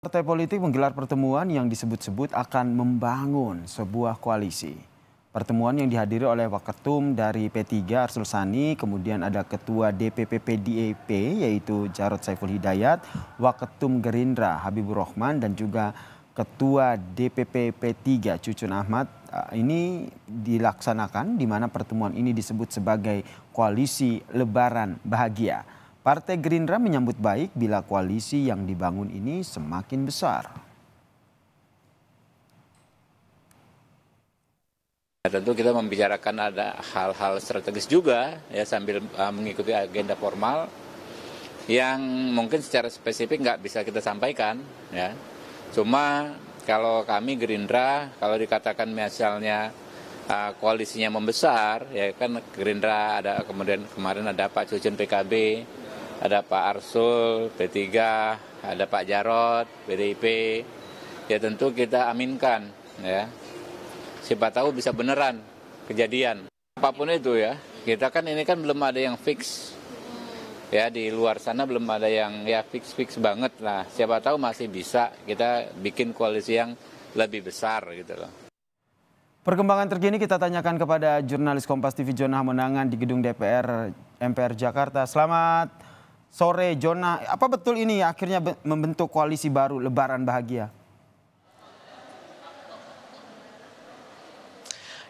Partai politik menggelar pertemuan yang disebut-sebut akan membangun sebuah koalisi. Pertemuan yang dihadiri oleh Waketum dari P3 Arsul Sani, kemudian ada Ketua DPP PDIP yaitu Jarod Saiful Hidayat, Waketum Gerindra Habibur Rahman dan juga Ketua DPP P3 Cucun Ahmad. Ini dilaksanakan di mana pertemuan ini disebut sebagai koalisi Lebaran Bahagia. Partai Gerindra menyambut baik bila koalisi yang dibangun ini semakin besar. Tentu kita membicarakan ada hal-hal strategis juga ya sambil mengikuti agenda formal yang mungkin secara spesifik nggak bisa kita sampaikan ya. Cuma kalau kami Gerindra kalau dikatakan misalnya koalisinya membesar ya kan Gerindra ada kemudian kemarin ada Pak Cucun PKB, ada Pak Arsul P3, ada Pak Jarod PDIP, ya tentu kita aminkan ya. Siapa tahu bisa beneran kejadian. Apapun itu ya, kita kan ini kan belum ada yang fix. Ya di luar sana belum ada yang ya fix banget lah. Siapa tahu masih bisa kita bikin koalisi yang lebih besar gitu loh. Perkembangan terkini kita tanyakan kepada jurnalis Kompas TV Jona Hamonangan di gedung DPR MPR Jakarta. Selamat sore Jona, apa betul ini akhirnya membentuk koalisi baru Lebaran Bahagia?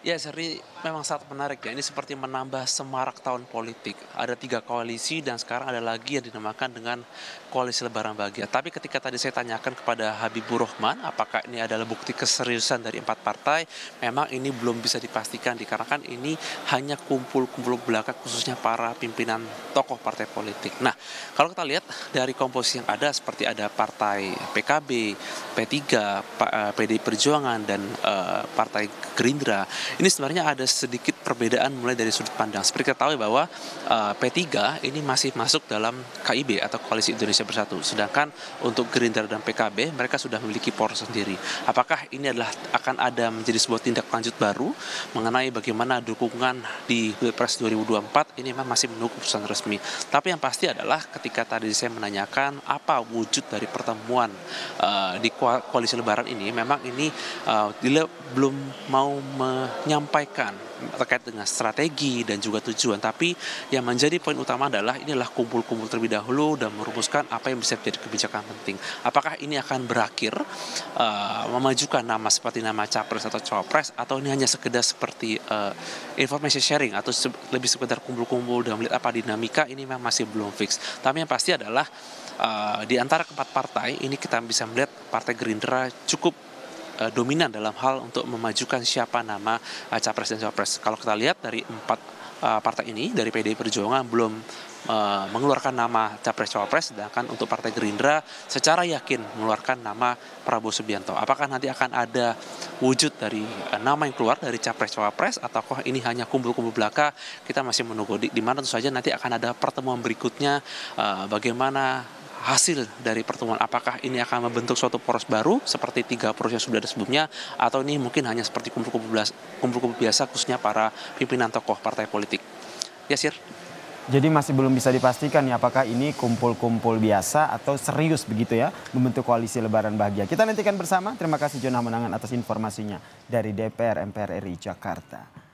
Ya, Seri, memang sangat menarik ya. Ini seperti menambah semarak tahun politik. Ada 3 koalisi dan sekarang ada lagi yang dinamakan dengan koalisi Lebaran Bahagia. Tapi ketika tadi saya tanyakan kepada Habibur Rahman, apakah ini adalah bukti keseriusan dari 4 partai, memang ini belum bisa dipastikan dikarenakan ini hanya kumpul-kumpul belaka khususnya para pimpinan tokoh partai politik. Nah, kalau kita lihat dari komposisi yang ada seperti ada partai PKB, P3, PDI Perjuangan dan partai Gerindra. Ini sebenarnya ada sedikit perbedaan mulai dari sudut pandang. Seperti kita tahu bahwa P3 ini masih masuk dalam KIB atau Koalisi Indonesia Bersatu. Sedangkan untuk Gerindra dan PKB mereka sudah memiliki poros sendiri. Apakah ini akan ada menjadi sebuah tindak lanjut baru mengenai bagaimana dukungan di Pilpres 2024 ini memang masih menunggu keputusan resmi. Tapi yang pasti adalah ketika tadi saya menanyakan apa wujud dari pertemuan di koalisi Lebaran ini, memang ini belum mau menyampaikan terkait dengan strategi dan juga tujuan, tapi yang menjadi poin utama adalah inilah kumpul-kumpul terlebih dahulu dan merumuskan apa yang bisa menjadi kebijakan penting. Apakah ini akan berakhir memajukan nama seperti nama capres atau cawapres, atau ini hanya sekedar seperti information sharing atau lebih sekedar kumpul-kumpul dan melihat apa dinamika, ini memang masih belum fix. Tapi yang pasti adalah di antara keempat partai ini kita bisa melihat partai Gerindra cukup dominan dalam hal untuk memajukan siapa nama capres dan cawapres. Kalau kita lihat dari 4 partai ini, dari PDI Perjuangan belum mengeluarkan nama capres cawapres, sedangkan untuk partai Gerindra secara yakin mengeluarkan nama Prabowo Subianto. Apakah nanti akan ada wujud dari nama yang keluar dari capres cawapres, ataukah ini hanya kumpul-kumpul belaka? Kita masih menunggu di mana tentu saja nanti akan ada pertemuan berikutnya, bagaimana hasil dari pertemuan, apakah ini akan membentuk suatu poros baru seperti 3 poros yang sudah ada sebelumnya, atau ini mungkin hanya seperti kumpul-kumpul biasa khususnya para pimpinan tokoh partai politik. Ya, Sir. Jadi masih belum bisa dipastikan ya apakah ini kumpul-kumpul biasa atau serius begitu ya membentuk koalisi Lebaran Bahagia. Kita nantikan bersama. Terima kasih Jona Hamonangan atas informasinya dari DPR MPR RI Jakarta.